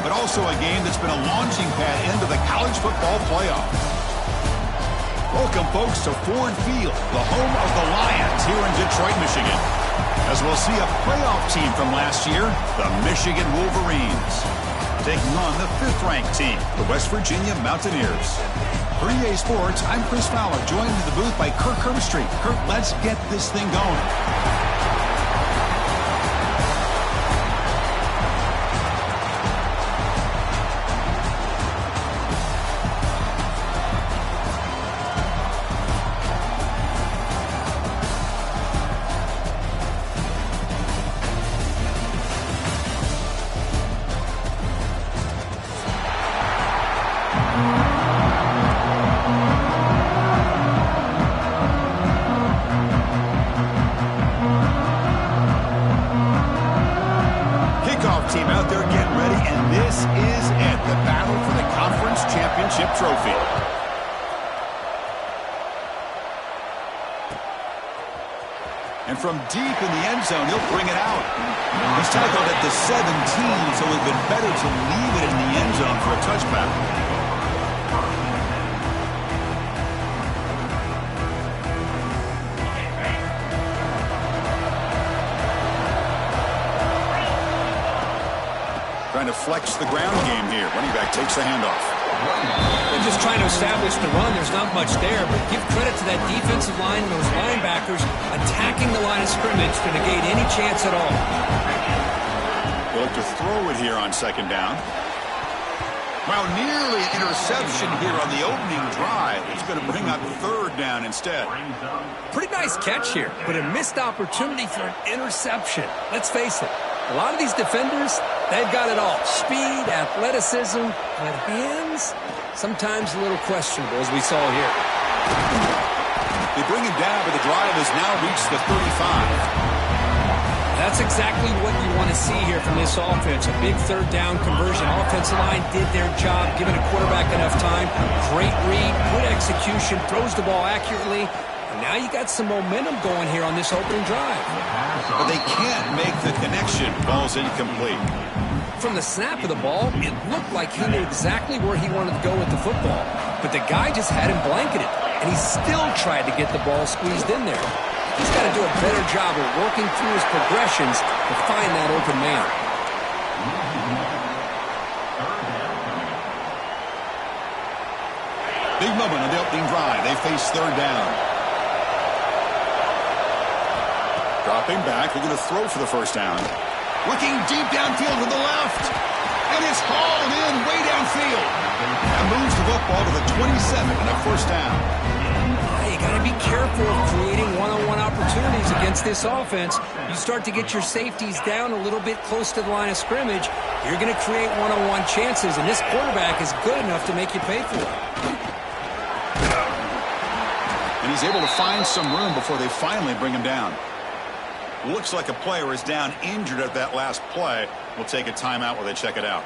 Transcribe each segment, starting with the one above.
but also a game that's been a launching pad into the college football playoff. Welcome, folks, to Ford Field, the home of the Lions here in Detroit, Michigan, as we'll see a playoff team from last year, the Michigan Wolverines, taking on the 5th-ranked team, the West Virginia Mountaineers. For EA Sports, I'm Chris Fowler, joined in the booth by Kirk Herbstreit. Kirk, let's get this thing going. Team out there getting ready, and this is it, the battle for the conference championship trophy. And from deep in the end zone, he'll bring it out. He's tackled at the 17, so it would have been better to leave it in the end zone for a touchback. Trying to flex the ground game here. Running back takes the handoff. They're just trying to establish the run. There's not much there, but give credit to that defensive line and those linebackers attacking the line of scrimmage to negate any chance at all. They'll look to throw it here on 2nd down. Well, nearly an interception here on the opening drive. He's going to bring up 3rd down instead. Pretty nice catch here, but a missed opportunity for an interception. Let's face it, a lot of these defenders, they've got it all. Speed, athleticism, but hands, sometimes a little questionable, as we saw here. They bring him down, but the drive has now reached the 35. That's exactly what you want to see here from this offense. A big 3rd down conversion. Offensive line did their job, giving a quarterback enough time. Great read, good execution, throws the ball accurately. And now you got some momentum going here on this opening drive. But they can't make the connection. Ball's incomplete. From the snap of the ball, it looked like he knew exactly where he wanted to go with the football. But the guy just had him blanketed, and he still tried to get the ball squeezed in there. He's got to do a better job of working through his progressions to find that open man. Big moment on the opening drive. They face 3rd down. Dropping back. They're going to throw for the 1st down. Looking deep downfield to the left. And it's hauled in way downfield. That moves the football to the 27 and a 1st down. You got to be careful of creating one-on-one opportunities against this offense. You start to get your safeties down a little bit close to the line of scrimmage, you're going to create one-on-one chances, and this quarterback is good enough to make you pay for it. And he's able to find some room before they finally bring him down. Looks like a player is down injured at that last play. We'll take a timeout while they check it out.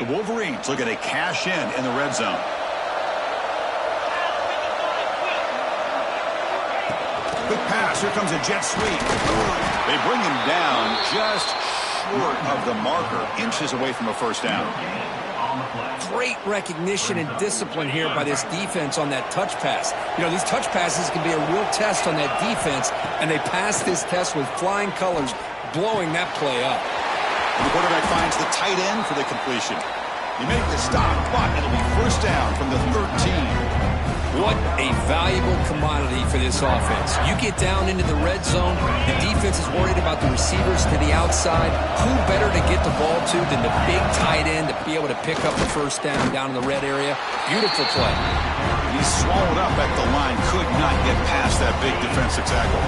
The Wolverines looking to cash in the red zone. Quick pass. Here comes a jet sweep. They bring him down just short of the marker, inches away from a 1st down. Great recognition and discipline here by this defense on that touch pass. You know, these touch passes can be a real test on that defense, and they passed this test with flying colors, blowing that play up. The quarterback finds the tight end for the completion. He made the stop, but it'll be 1st down from the 13. What a valuable commodity for this offense. You get down into the red zone, the defense is worried about the receivers to the outside. Who better to get the ball to than the big tight end to be able to pick up the 1st down in the red area? Beautiful play. He's swallowed up at the line, could not get past that big defensive tackle.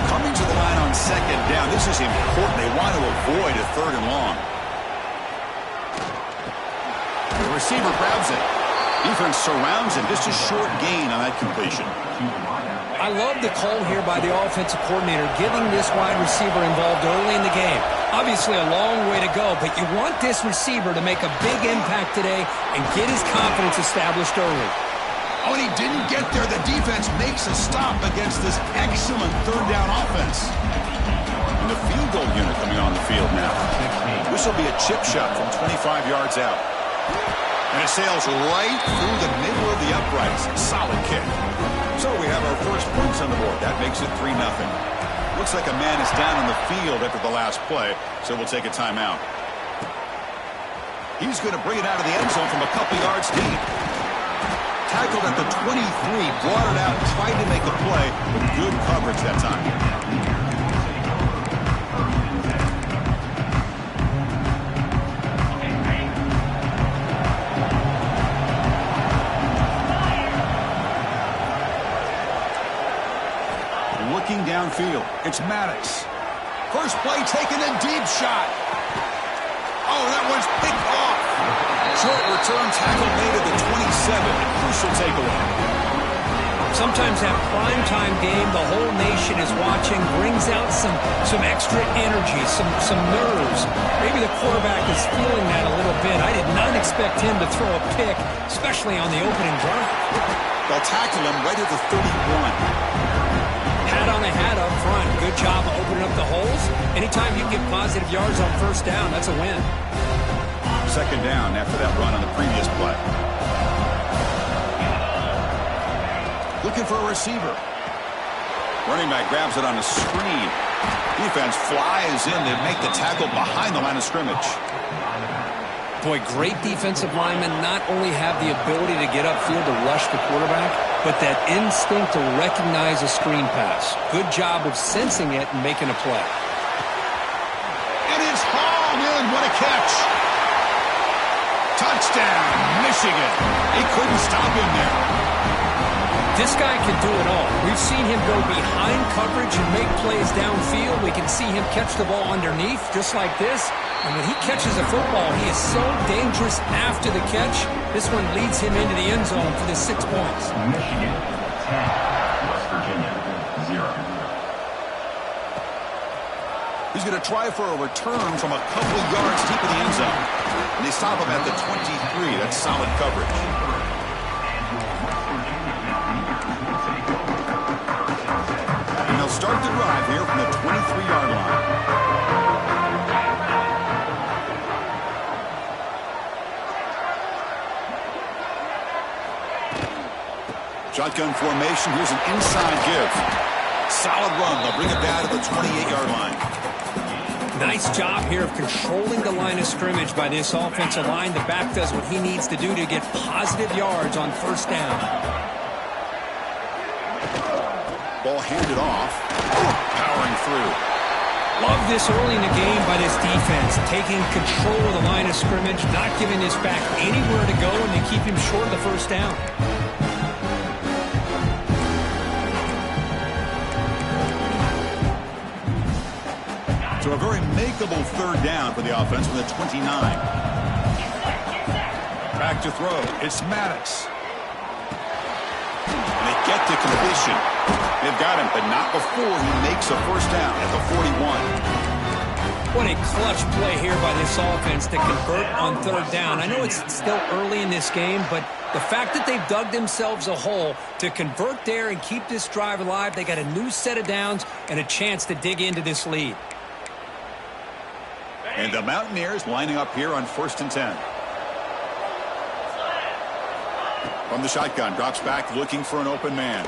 Coming to the line on 2nd down, this is important. They want to avoid a 3rd and long. The receiver grabs it. Defense surrounds him. Just a short gain on that completion. I love the call here by the offensive coordinator, getting this wide receiver involved early in the game. Obviously a long way to go, but you want this receiver to make a big impact today and get his confidence established early. Oh, and he didn't get there. The defense makes a stop against this excellent 3rd down offense. offense. And the field goal unit coming on the field now. This will be a chip shot from 25 yards out. And it sails right through the middle of the uprights. Solid kick. So we have our first points on the board. That makes it 3-0. Looks like a man is down on the field after the last play, so we'll take a timeout. He's going to bring it out of the end zone from a couple yards deep. Tackled at the 23, brought it out, tried to make a play with good coverage that time. Looking downfield, it's Maddox. First play taken, a deep shot. Oh, that one's picked off. Short return tackle made at the 27. A crucial takeaway. Sometimes that primetime game, the whole nation is watching, brings out some extra energy, some nerves. Maybe the quarterback is feeling that a little bit. I did not expect him to throw a pick, especially on the opening drive. They'll tackle him right at the 31. Hat on a hat up front. Good job of opening up the holes. Anytime you can get positive yards on first down, that's a win. Second down after that run on the previous play. Looking for a receiver. Running back grabs it on a screen. Defense flies in to make the tackle behind the line of scrimmage. Boy, great defensive linemen not only have the ability to get upfield to rush the quarterback, but that instinct to recognize a screen pass. Good job of sensing it and making a play. And it's hauled in. What a catch. Touchdown, Michigan. He couldn't stop him there. This guy can do it all. We've seen him go behind coverage and make plays downfield. We can see him catch the ball underneath just like this. And when he catches a football, he is so dangerous after the catch. This one leads him into the end zone for the 6 points. Michigan, 10. West Virginia, 0. He's going to try for a return from a couple of yards deep in the end zone. And they stop him at the 23. That's solid coverage. And they'll start the drive here from the 23-yard line. Shotgun formation. Here's an inside give. Solid run. They'll bring it down to the 28-yard line. Nice job here of controlling the line of scrimmage by this offensive line. The back does what he needs to do to get positive yards on first down. Ball handed off. Powering through. Love this early in the game by this defense. Taking control of the line of scrimmage, not giving this back anywhere to go, and they keep him short of the first down. So a very makeable third down for the offense from the 29. Back to throw. It's Maddox. And they get to completion. They've got him, but not before he makes a first down at the 41. What a clutch play here by this offense to convert on third down. I know it's still early in this game, but the fact that they've dug themselves a hole to convert there and keep this drive alive, they got a new set of downs and a chance to dig into this lead. And the Mountaineers lining up here on 1st and 10. From the shotgun, drops back looking for an open man.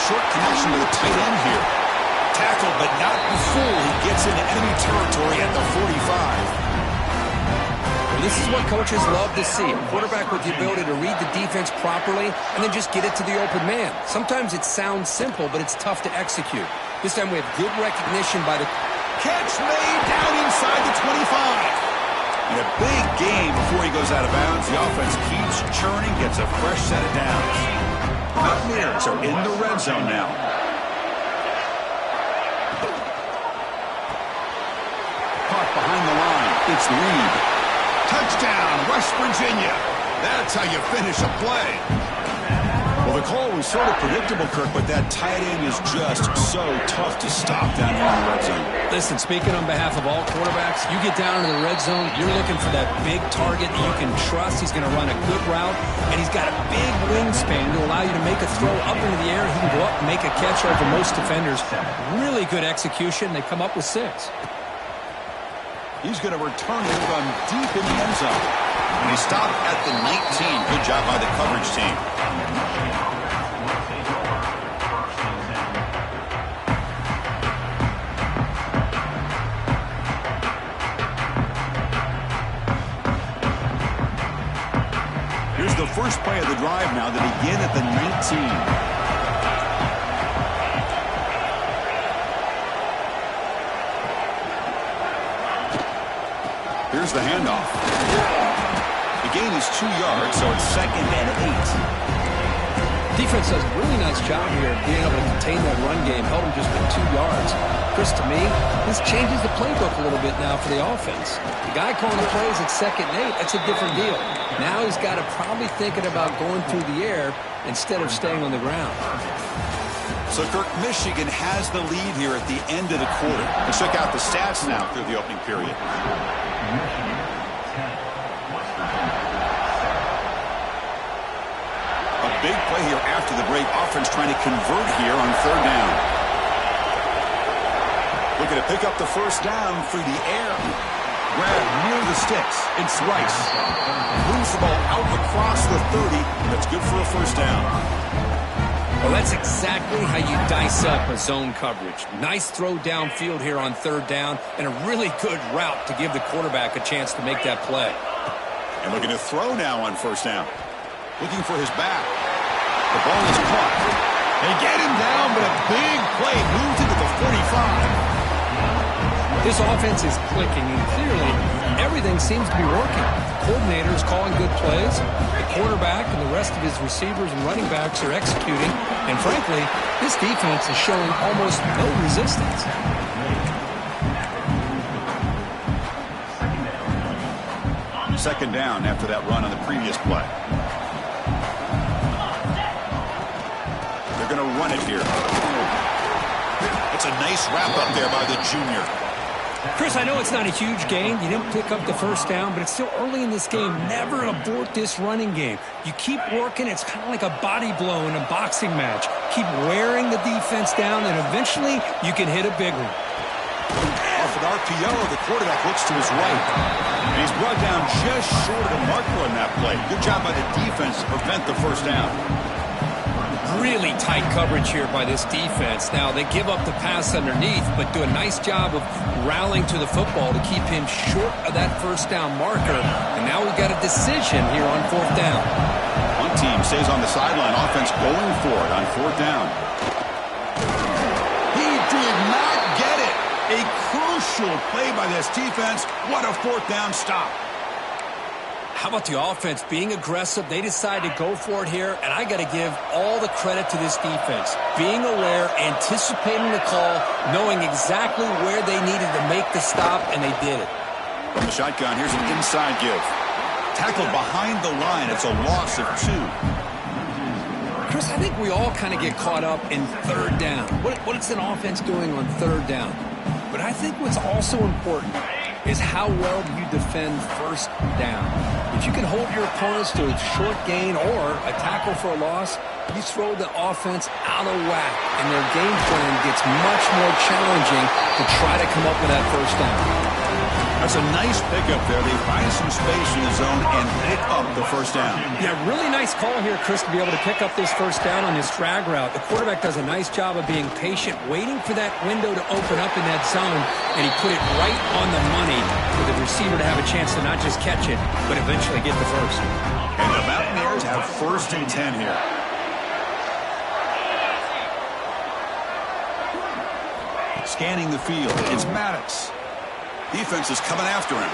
Short connection to the tight end here. Tackled, but not before he gets into enemy territory at the 45. Well, this is what coaches love to see. A quarterback with the ability to read the defense properly and then just get it to the open man. Sometimes it sounds simple, but it's tough to execute. This time we have good recognition by the... Catch made down inside the 25. And a big game before he goes out of bounds. The offense keeps churning, gets a fresh set of downs. Mountaineers are in the red zone now. Caught behind the line. It's Reed. Touchdown, West Virginia. That's how you finish a play. Well, the The call was sort of predictable, Kirk, but that tight end is just so tough to stop down here in the red zone. Listen, speaking on behalf of all quarterbacks, you get down into the red zone, you're looking for that big target that you can trust. He's going to run a good route, and he's got a big wingspan to allow you to make a throw up into the air. He can go up and make a catch over most defenders. Really good execution. They come up with 6. He's going to return it from deep in the end zone. And he stopped at the 19. Good job by the coverage team. Here's the first play of the drive now to begin at the 19. Here's the handoff. The gain is 2 yards, so it's 2nd and 8. Defense does a really nice job here of being able to contain that run game. Held him just with 2 yards. Chris, to me, this changes the playbook a little bit now for the offense. The guy calling the plays at 2nd and 8, that's a different deal. Now he's got to probably thinking about going through the air instead of staying on the ground. So, Kirk, Michigan has the lead here at the end of the quarter. Let's check out the stats now through the opening period. A big play here after the break. Offense trying to convert here on 3rd down. Looking to pick up the first down through the air. Grab near the sticks. It's Rice. Moves the ball out across the 30. That's good for a first down. Well, that's exactly how you dice up a zone coverage. Nice throw downfield here on 3rd down, and a really good route to give the quarterback a chance to make that play. And looking to throw now on 1st down. Looking for his back. The ball is caught. They get him down, but a big play moves into the 45. This offense is clicking, and clearly everything seems to be working. The coordinator is calling good plays. The quarterback and the rest of his receivers and running backs are executing. And frankly, this defense is showing almost no resistance. Second down after that run on the previous play. They're going to run it here. It's a nice wrap up there by the junior. Chris, I know it's not a huge gain. You didn't pick up the first down, but it's still early in this game. Never abort this running game. You keep working. It's kind of like a body blow in a boxing match. Keep wearing the defense down, and eventually you can hit a big one. Off an RPO, the quarterback looks to his right. And he's brought down just short of the marker on that play. Good job by the defense to prevent the first down. Really tight coverage here by this defense. Now, they give up the pass underneath, but do a nice job of rallying to the football to keep him short of that first down marker. And now we've got a decision here on 4th down. One team stays on the sideline. Offense going for it on 4th down. He did not get it. A crucial play by this defense. What a 4th down stop. How about the offense being aggressive? They decide to go for it here, and I got to give all the credit to this defense. Being aware, anticipating the call, knowing exactly where they needed to make the stop, and they did it. From the shotgun, here's an inside give. Tackled behind the line. It's a loss of 2. Chris, I think we all kind of get caught up in 3rd down. What is an offense doing on 3rd down? But I think what's also important is how well do you defend 1st down. If you can hold your opponents to a short gain or a tackle for a loss, you throw the offense out of whack, and their game plan gets much more challenging to try to come up with that first down. That's a nice pickup there. They find some space in the zone and pick up the first down. Yeah, really nice call here, Chris, to be able to pick up this first down on this drag route. The quarterback does a nice job of being patient, waiting for that window to open up in that zone, and he put it right on the money for the receiver to have a chance to not just catch it, but eventually get the first. And the Mountaineers have 1st and 10 here. Scanning the field, it's Maddox. Defense is coming after him.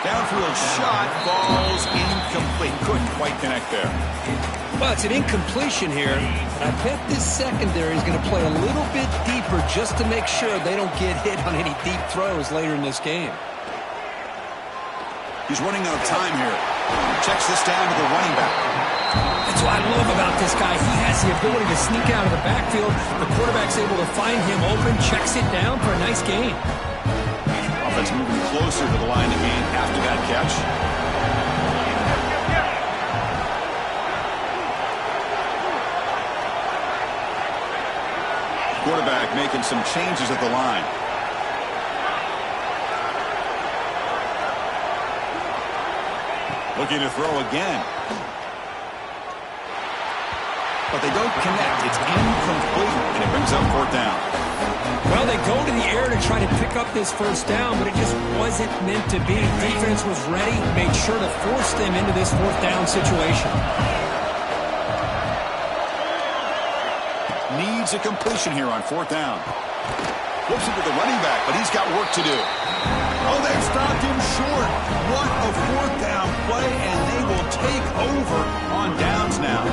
Downfield shot falls incomplete. Couldn't quite connect there. Well, it's an incompletion here. I bet this secondary is going to play a little bit deeper just to make sure they don't get hit on any deep throws later in this game. He's running out of time here. Checks this down to the running back. That's what I love about this guy. He has the ability to sneak out of the backfield. The quarterback's able to find him open, checks it down for a nice gain. Offense moving closer to the line of gain after that catch. Quarterback making some changes at the line. Looking to throw again. But they don't connect. It's incomplete, and it brings up fourth down. Well, they go to the air to try to pick up this first down, but it just wasn't meant to be. Defense was ready, made sure to force them into this fourth down situation. Needs a completion here on fourth down. Flips it to the running back, but he's got work to do. Oh, they've stopped him short. What a fourth down play, and they will take over on downs now.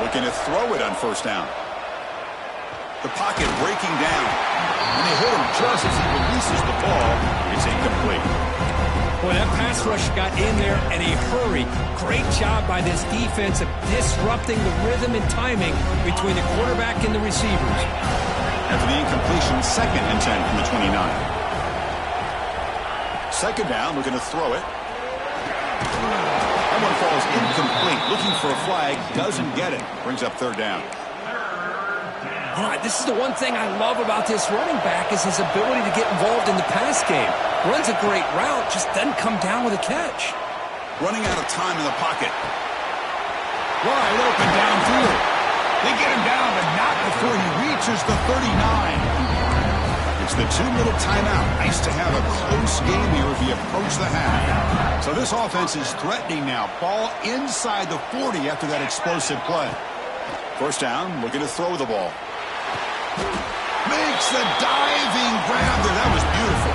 Looking to throw it on first down. The pocket breaking down. And they hit him just as he releases the ball. It's incomplete. Boy, that pass rush got in there in a hurry. Great job by this defense of disrupting the rhythm and timing between the quarterback and the receivers. After the incompletion, 2nd and 10 from the 29. Second down, looking to throw it. That one falls incomplete. Looking for a flag, doesn't get it. Brings up third down. All right, this is the one thing I love about this running back is his ability to get involved in the pass game. Runs a great route, just doesn't come down with a catch. Running out of time in the pocket. Wide open downfield. They get him down, but not before he reaches the 39. It's the 2-minute timeout. Nice to have a close game here as we approach the half. So this offense is threatening now. Ball inside the 40 after that explosive play. First down, looking to throw the ball. Makes the diving grab there. That was beautiful.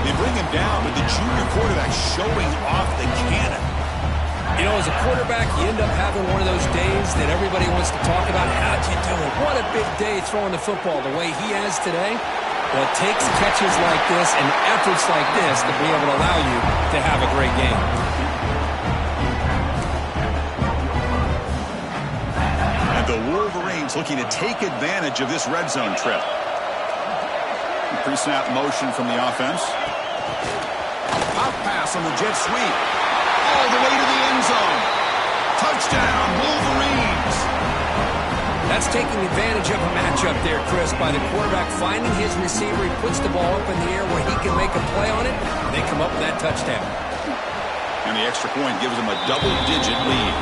They bring him down, but the junior quarterback showing off the cannon. You know, as a quarterback, you end up having one of those days that everybody wants to talk about. How'd you do it? What a big day throwing the football the way he has today. Well, it takes catches like this and efforts like this to be able to allow you to have a great game. And the Wolverines looking to take advantage of this red zone trip. Pre-snap motion from the offense. A pop pass on the jet sweep. All the way to the end zone. Touchdown, Wolverines. That's taking advantage of a matchup there, Chris, by the quarterback finding his receiver. He puts the ball up in the air where he can make a play on it, and they come up with that touchdown. And the extra point gives them a double-digit lead.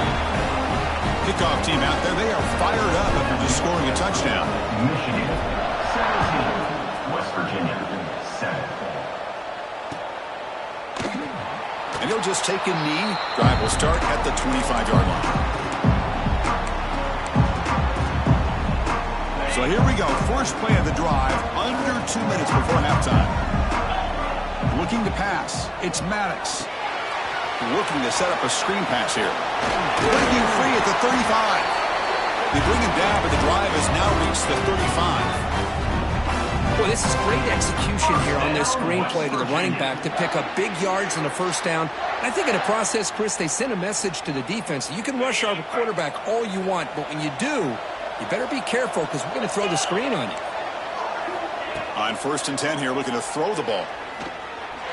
Kickoff team out there, they are fired up after just scoring a touchdown. Michigan 17. West Virginia 7. And he'll just take a knee. Drive will start at the 25-yard line. So here we go. First play of the drive, under 2 minutes before halftime. Looking to pass. It's Maddox. Looking to set up a screen pass here. Breaking free at the 35. They bring him down, but the drive has now reached the 35. Boy, this is great execution here on this screenplay to the running back to pick up big yards in the first down. I think in the process, Chris, they send a message to the defense. You can rush our quarterback all you want, but when you do, you better be careful because we're going to throw the screen on you. On 1st and 10 here, looking to throw the ball.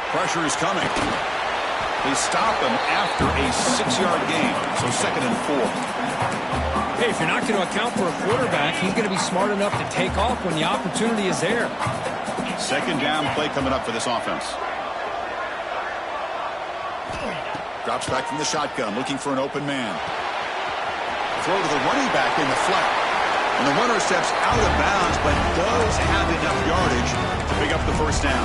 Pressure is coming. They stop him after a 6-yard gain, so 2nd and 4. Hey, if you're not going to account for a quarterback, he's going to be smart enough to take off when the opportunity is there. Second down play coming up for this offense. Drops back from the shotgun, looking for an open man. Throw to the running back in the flat. And the runner steps out of bounds, but does have enough yardage to pick up the first down.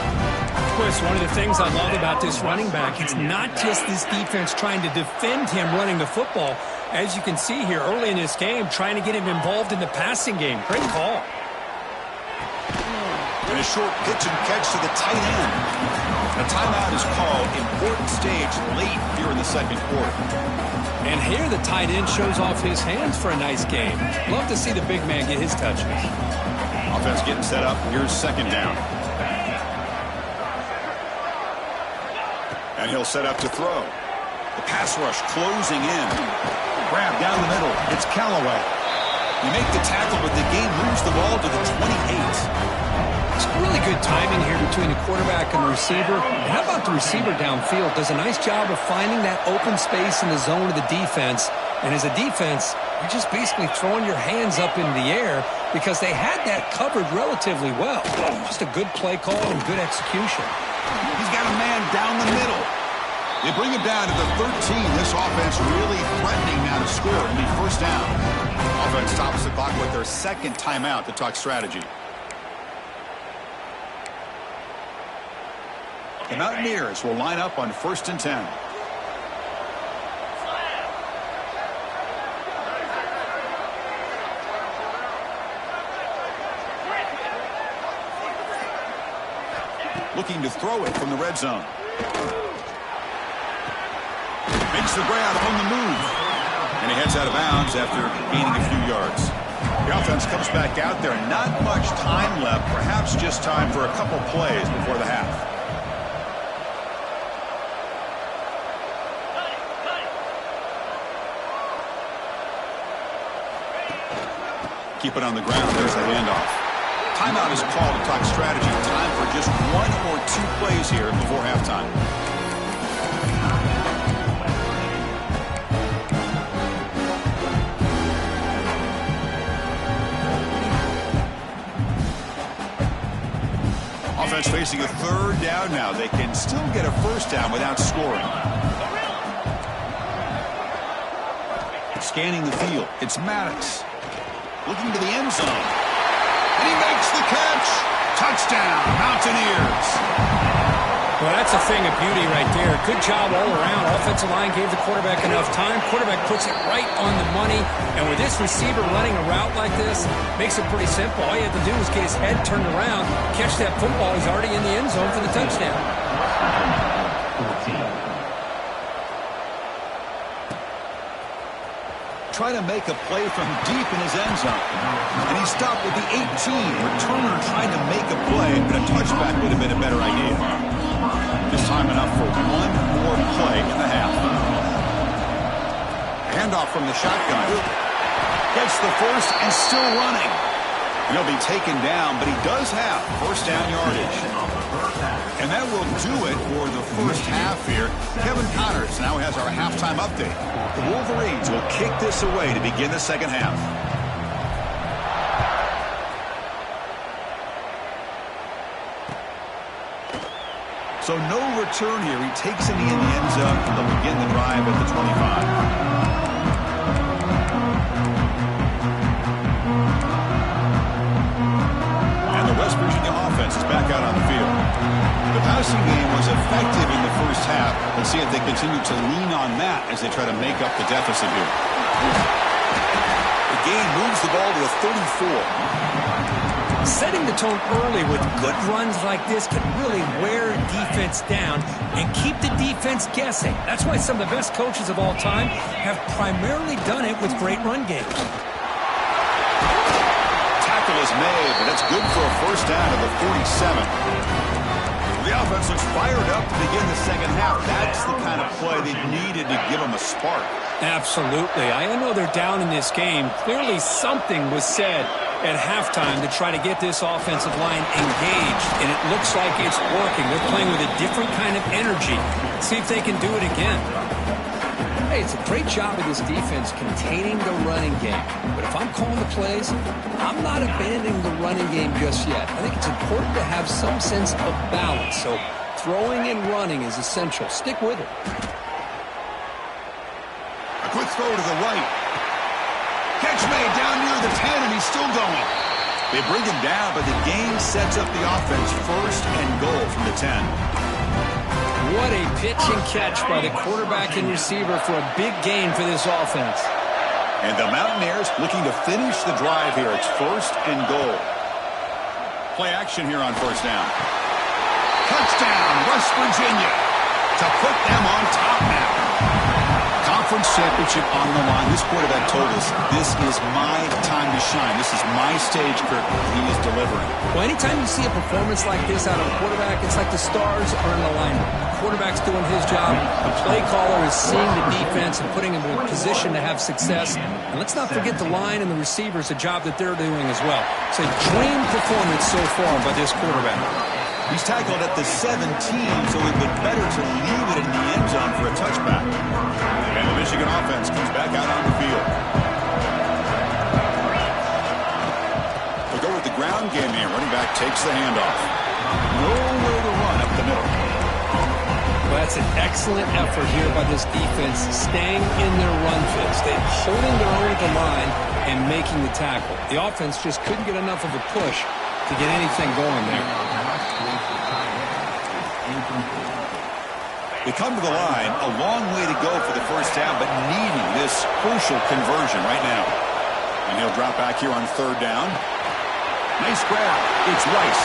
Chris, one of the things I love about this running back, it's not just this defense trying to defend him running the football. As you can see here early in this game, trying to get him involved in the passing game. Great call. And a short pitch and catch to the tight end. A timeout is called. Important stage late here in the second quarter. And here the tight end shows off his hands for a nice game. Love to see the big man get his touches. Offense getting set up. Here's second down. And he'll set up to throw. The pass rush closing in. Grab down the middle. It's Callaway. You make the tackle, but the game moves the ball to the 28. It's really good timing here between the quarterback and the receiver. And how about the receiver downfield? Does a nice job of finding that open space in the zone of the defense. And as a defense, you're just basically throwing your hands up into the air because they had that covered relatively well. Just a good play call and good execution. He's got a man down the middle. They bring him down to the 13. This offense really threatening now to score and be first down. Offense stops the clock with their second timeout to talk strategy. The Mountaineers will line up on 1st and 10. Looking to throw it from the red zone. Makes the grab on the move. And he heads out of bounds after gaining a few yards. The offense comes back out there. Not much time left. Perhaps just time for a couple plays before the half. Keep it on the ground. There's the handoff. Timeout is called to talk strategy. Time for just 1 or 2 plays here before halftime. Offense facing a 3rd down now. They can still get a 1st down without scoring. Scanning the field. It's Maddox. Looking to the end zone. And he makes the catch. Touchdown, Mountaineers. Well, that's a thing of beauty right there. Good job all around. Offensive line gave the quarterback enough time. Quarterback puts it right on the money. And with this receiver running a route like this, makes it pretty simple. All you have to do is get his head turned around, catch that football. He's already in the end zone for the touchdown. Try to make a play from deep in his end zone. And he stopped with the 18. Returner trying to make a play, but a touchback would have been a better idea. This time enough for 1 more play in the half. Handoff from the shotgun. Gets the first and still running. And he'll be taken down, but he does have 1st down yardage. And that will do it for the first half here. Kevin Connors now has our halftime update. The Wolverines will kick this away to begin the second half. So no return here. He takes it in the end zone. They'll begin the drive at the 25. West Virginia offense is back out on the field. The passing game was effective in the first half. Let's see if they continue to lean on that as they try to make up the deficit here. The game moves the ball to a 34. Setting the tone early with good runs like this can really wear defense down and keep the defense guessing. That's why some of the best coaches of all time have primarily done it with great run games. Is made, but that's good for a 1st down at the 47. The offense looks fired up to begin the second half. That's the kind of play they needed to give them a spark. Absolutely. I know they're down in this game. Clearly something was said at halftime to try to get this offensive line engaged, and it looks like it's working. They're playing with a different kind of energy. Let's see if they can do it again. Hey, it's a great job of this defense containing the running game. But if I'm calling the plays, I'm not abandoning the running game just yet. I think it's important to have some sense of balance. So throwing and running is essential. Stick with it. A quick throw to the right. Catch made down near the 10, and he's still going. They bring him down, but the game sets up the offense 1st and goal from the 10. What a pitch and catch by the quarterback and receiver for a big gain for this offense. And the Mountaineers looking to finish the drive here. It's 1st and goal. Play action here on 1st down. Touchdown, West Virginia, to put them on top now. conference championship on the line. This quarterback told us, this is my time to shine. This is my stage, Kirk. He is delivering. Well, anytime you see a performance like this out of a quarterback, it's like the stars are in alignment. The quarterback's doing his job. The play caller is seeing the defense and putting him in a position to have success. And let's not forget the line and the receivers, a job that they're doing as well. It's a dream performance so far by this quarterback. He's tackled at the 17, so it would be better to leave it in the end zone for a touchback. And the Michigan offense comes back out on the field. We go with the ground game here. Running back takes the handoff. Nowhere to run up the middle. Well, that's an excellent effort here by this defense, staying in their run fits. They're holding their own at the line and making the tackle. The offense just couldn't get enough of a push to get anything going there. They come to the line, a long way to go for the first down, but needing this crucial conversion right now. And he'll drop back here on third down. Nice grab. It's Rice.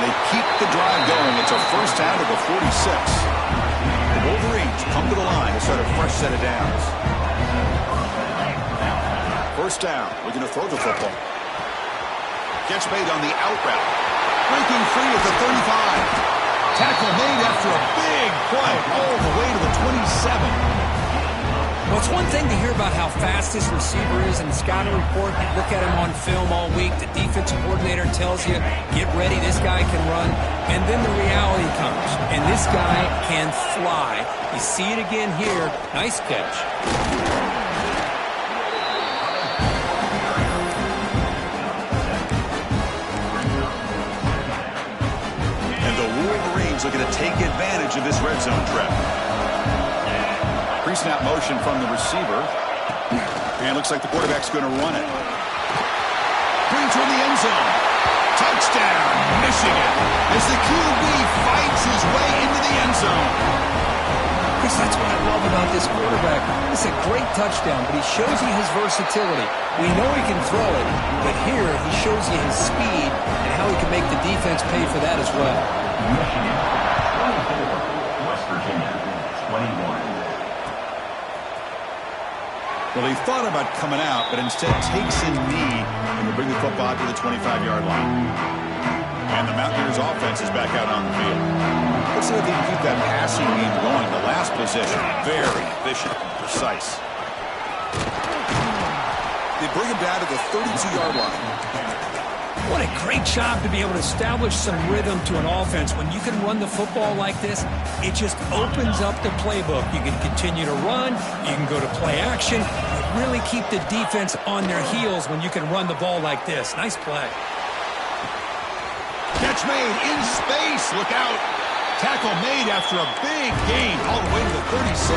They keep the drive going. It's a first down to the 46. The Wolverines come to the line to start a fresh set of downs. First down. Looking to throw the football. Catch made on the out route. Breaking free at the 35. Tackle made after a big play all the way to the 27. Well, it's one thing to hear about how fast this receiver is in the scouting report. You look at him on film all week. The defensive coordinator tells you, get ready, this guy can run. And then the reality comes. And this guy can fly. You see it again here. Nice catch. Looking to take advantage of this red zone trap. Pre-snap motion from the receiver. And looks like the quarterback's going to run it. Green toward the end zone. Touchdown, Michigan. As the QB fights his way into the end zone. Chris, that's what I love about this quarterback. It's a great touchdown, but he shows you his versatility. We know he can throw it, but here he shows you his speed and how he can make the defense pay for that as well. Michigan 24, West Virginia 21. Well, he thought about coming out, but instead takes a knee and will bring the football to the 25-yard line. And the Mountaineers offense is back out on the field. Let's see if they can keep that passing game going. The last possession, very efficient and precise. They bring him down to the 32-yard line. What a great job to be able to establish some rhythm to an offense. When you can run the football like this, it just opens up the playbook. You can continue to run. You can go to play action. You really keep the defense on their heels when you can run the ball like this. Nice play. Catch made in space. Look out. Tackle made after a big gain all the way to the 36.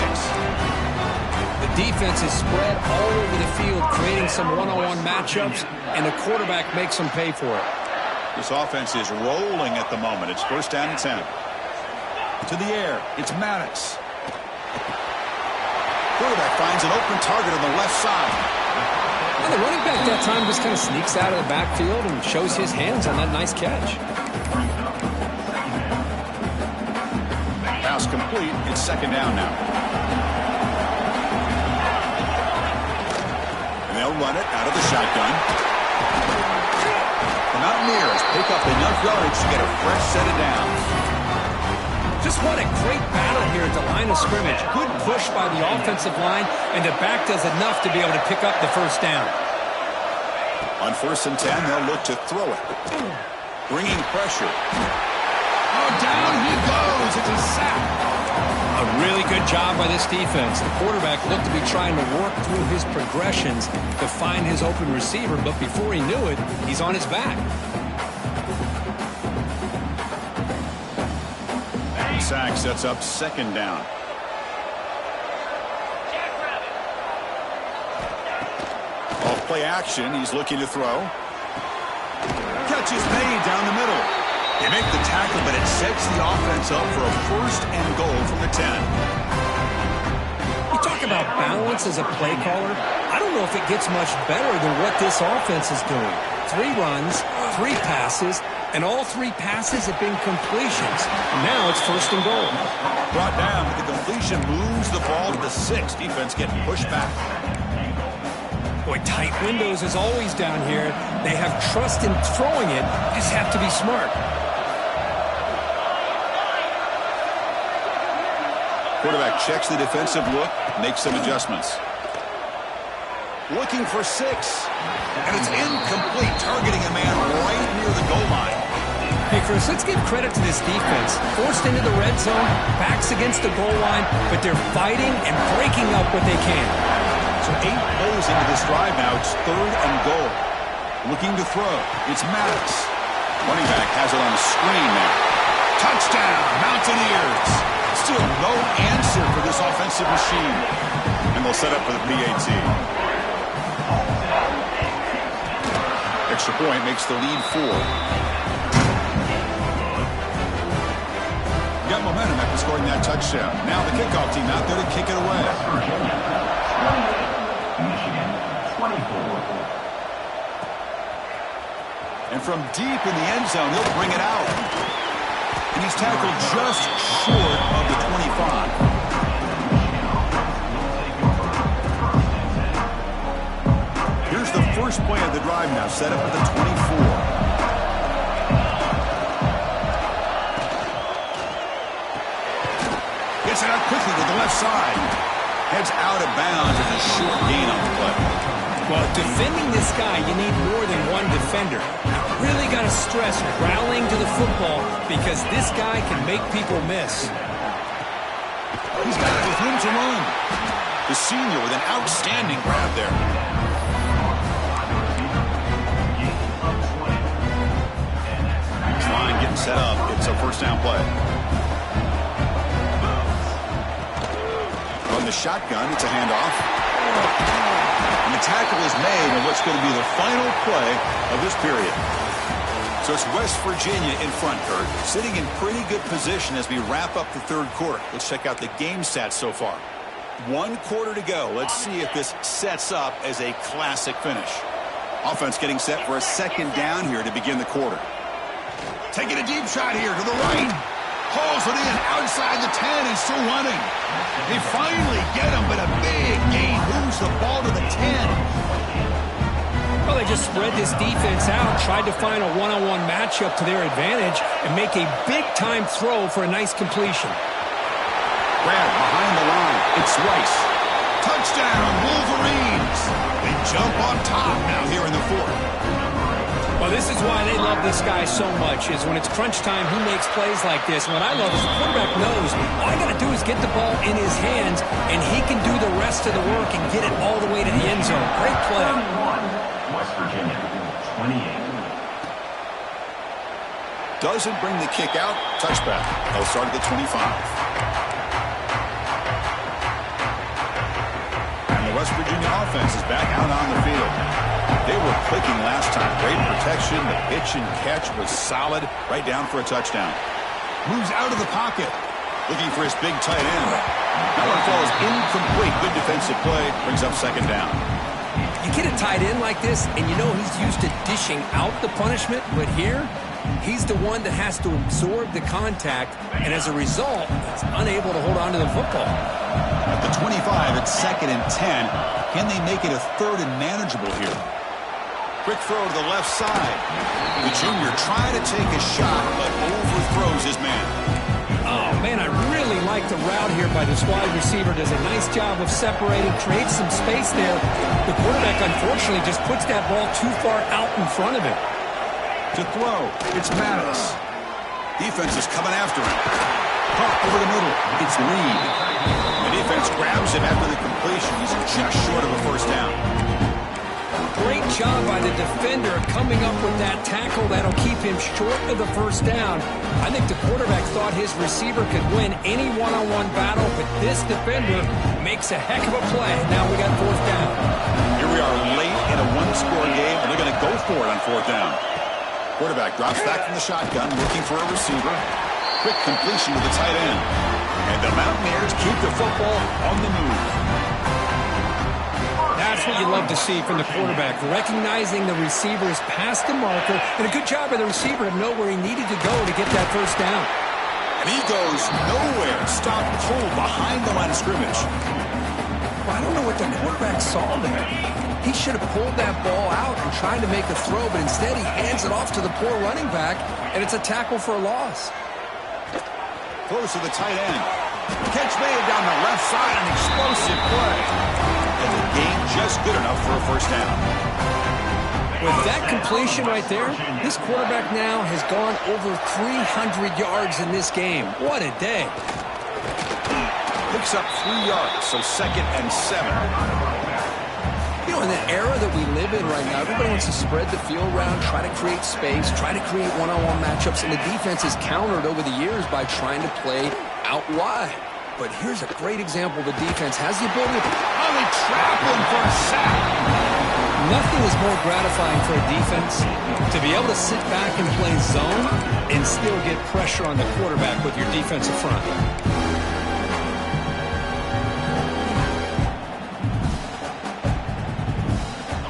The defense is spread all over the field, creating some one-on-one matchups, and the quarterback makes them pay for it. This offense is rolling at the moment. It's first down and 10. To the air. It's Maddox. Quarterback finds an open target on the left side. And the running back that time just kind of sneaks out of the backfield and shows his hands on that nice catch. Pass complete. It's second down now. They'll run it out of the shotgun. The Mountaineers pick up enough yardage to get a fresh set of downs. Just what a great battle here at the line of scrimmage. Good push by the offensive line, and the back does enough to be able to pick up the first down. On first and 10, they'll look to throw it. Bringing pressure. Oh, down he goes. It's a sack. A really good job by this defense. The quarterback looked to be trying to work through his progressions to find his open receiver, but before he knew it, he's on his back. And sack sets up second down. Off play action, he's looking to throw. Catch is made down the middle. They make the tackle, but it sets the offense up for a first and goal from the 10. You talk about balance as a play caller. I don't know if it gets much better than what this offense is doing. 3 runs, 3 passes, And all 3 passes have been completions. Now it's 1st and goal. Brought down, but the completion moves the ball to the 6. Defense getting pushed back. Boy, tight windows as always down here. They have trust in throwing it. Just have to be smart. Quarterback checks the defensive look, makes some adjustments. Looking for 6. And it's incomplete, targeting a man right near the goal line. Hey, Chris, let's give credit to this defense. Forced into the red zone, backs against the goal line, but they're fighting and breaking up what they can. So 8 plays into this drive now. It's 3rd and goal. Looking to throw. It's Maddox. Running back has it on the screen now. Touchdown, Mountaineers. Still no answer for this offensive machine. And they'll set up for the PAT. Extra point makes the lead 4. Got momentum after scoring that touchdown. Now the kickoff team out there to kick it away. Michigan, 24. And from deep in the end zone, he'll bring it out. And he's tackled just short of the 25. Here's the first play of the drive now, set up at the 24. Gets it out quickly to the left side. Heads out of bounds as a short gain on the play. Well, defending this guy, you need more than one defender. You really got to stress rallying to the football because this guy can make people miss. He's got it with room to run. The senior with an outstanding grab there. This line getting set up. It's a 1st down play. From the shotgun, it's a handoff. And the tackle is made on what's going to be the final play of this period. So it's West Virginia in front, Kurt, sitting in pretty good position as we wrap up the 3rd quarter. Let's check out the game stats so far. 1 quarter to go. Let's see if this sets up as a classic finish. Offense getting set for a 2nd down here to begin the quarter. Taking a deep shot here to the right. Hauls it in outside the 10 and still running. They finally get him, but a big gain moves the ball to the 10. Well, they just spread this defense out, tried to find a one-on-one matchup to their advantage, and make a big-time throw for a nice completion. Grab behind the line. It's Rice. Touchdown, Wolverines. They jump on top now here in the 4th. Well, this is why they love this guy so much, is when it's crunch time, he makes plays like this. And what I love is the quarterback knows all I got to do is get the ball in his hands, and he can do the rest of the work and get it all the way to the end zone. Great play. West Virginia, 28. Doesn't bring the kick out. Touchback. They'll start at the 25. And the West Virginia offense is back out on the field. They were clicking last time. Great protection. The pitch and catch was solid. Right down for a touchdown. Moves out of the pocket. Looking for his big tight end. That one falls incomplete. Good defensive play. Brings up 2nd down. You get a tight end like this, and you know he's used to dishing out the punishment, but here, he's the one that has to absorb the contact, and as a result, he's unable to hold on to the football. At the 25, it's 2nd and 10. Can they make it a 3rd and manageable here? Quick throw to the left side. The junior trying to take a shot, but overthrows his man. Oh, man, I really like the route here by this wide receiver. Does a nice job of separating, creates some space there. The quarterback, unfortunately, just puts that ball too far out in front of him. To throw, it's Maddox. Defense is coming after him. Caught over the middle. It's Reed. The defense grabs him after the completion. He's just short of a 1st down. Great job by the defender coming up with that tackle that'll keep him short of the 1st down. I think the quarterback thought his receiver could win any one-on-one battle, but this defender makes a heck of a play. Now we got 4th down. Here we are late in a 1-score game, and they're going to go for it on 4th down. Quarterback drops back from the shotgun, looking for a receiver. Quick completion to the tight end. And the Mountaineers keep the football on the move. That's what you you love to see from the quarterback, recognizing the receiver is past the marker, and a good job by the receiver to know where he needed to go to get that first down. And he goes nowhere. Stop pulled behind the line of scrimmage. Well, I don't know what the quarterback saw there. He should have pulled that ball out and tried to make a throw, but instead he hands it off to the poor running back, and it's a tackle for a loss. Close to the tight end. Catch made down the left side, an explosive play. And the game just good enough for a first down. With that completion right there, this quarterback now has gone over 300 yards in this game. What a day. Picks up 3 yards, so 2nd and 7. You know, in the era that we live in right now, everybody wants to spread the field around, try to create space, try to create one-on-one matchups, and the defense is countered over the years by trying to play out wide. But here's a great example. The defense has the ability to only trap him for a sack. Nothing is more gratifying for a defense to be able to sit back and play zone and still get pressure on the quarterback with your defensive front.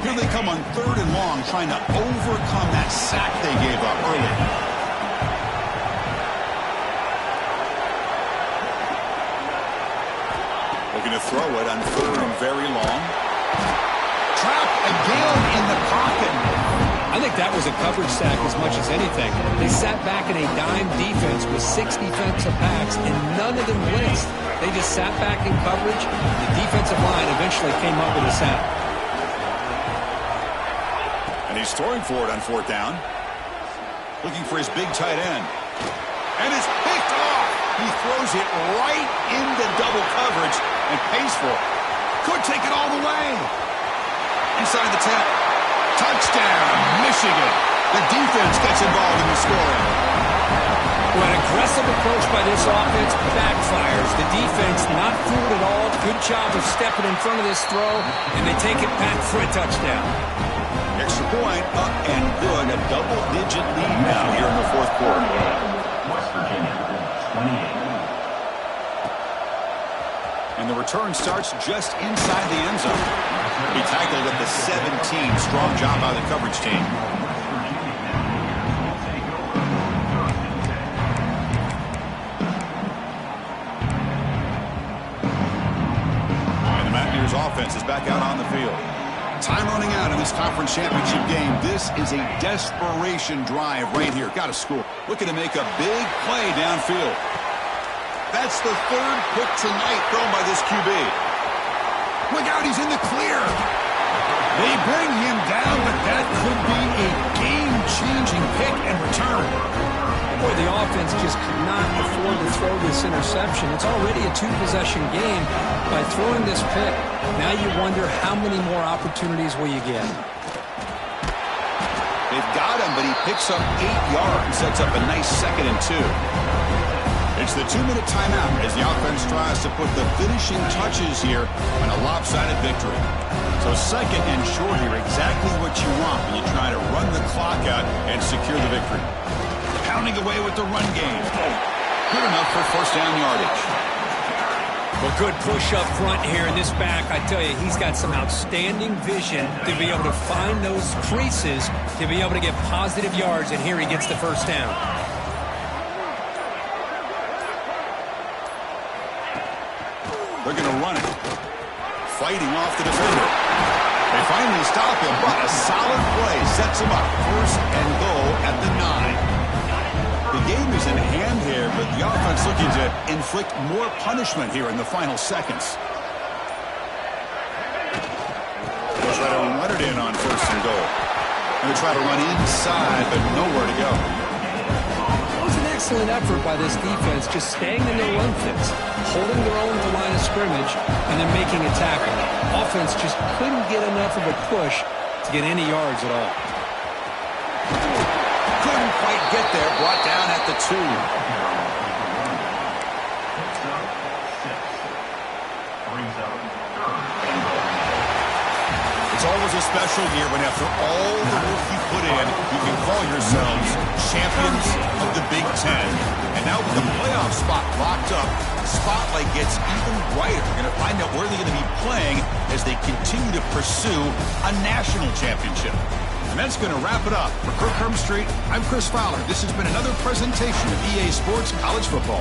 Here they come on 3rd and long, trying to overcome that sack they gave up early. Looking to throw it on 3rd and very long. Trap again in the pocket. I think that was a coverage sack as much as anything. They sat back in a dime defense with 6 defensive backs, and none of them blitzed. They just sat back in coverage. The defensive line eventually came up with a sack. And he's throwing for it on 4th down. Looking for his big tight end. And it's picked off. He throws it right into double coverage and pays for it. Could take it all the way. Inside the 10. Touchdown, Michigan. The defense gets involved in the scoring. Well, an aggressive approach by this offense backfires. The defense not fooled at all. Good job of stepping in front of this throw, and they take it back for a touchdown. Extra point, up and good. A double-digit lead now here in the 4th quarter. West Virginia, 28. And the return starts just inside the end zone. He tackled at the 17. Strong job by the coverage team. And the Mountaineers offense is back out on the field. Time running out in this conference championship game. This is a desperation drive right here. Got to score. Looking to make a big play downfield. That's the 3rd pick tonight thrown by this QB. Look out, he's in the clear. They bring him down, but that could be a game-changing pick and return. Boy, the offense just could not afford to throw this interception. It's already a 2-possession game. By throwing this pick, now you wonder how many more opportunities will you get. They've got him, but he picks up 8 yards, sets up a nice 2nd and 2. It's the 2-minute timeout as the offense tries to put the finishing touches here on a lopsided victory. So 2nd and short here, exactly what you want when you try to run the clock out and secure the victory. Pounding away with the run game. Good enough for 1st down yardage. Well, good push up front here in this back. I tell you, he's got some outstanding vision to be able to find those creases, to be able to get positive yards, and here he gets the 1st down. They're going to run it. Fighting off the defender. They finally stop him, but a solid play sets him up. 1st and goal at the 9. The game is in hand here, but the offense looking to inflict more punishment here in the final seconds. They'll try to run it in on 1st and goal. And they try to run inside, but nowhere to go. It was an excellent effort by this defense, just staying in their run fits, holding their own at the line of scrimmage, and then making a tackle. Offense just couldn't get enough of a push to get any yards at all. Couldn't quite get there, brought down at the 2. It's always a special year when after all the work you put in, you can call yourselves champions of the Big Ten. And Now with the playoff spot locked up, the spotlight gets even brighter. We're going to find out where they're going to be playing as they continue to pursue a national championship. And that's going to wrap it up. For Kirk Herbstreit, I'm Chris Fowler. This has been another presentation of EA Sports College Football.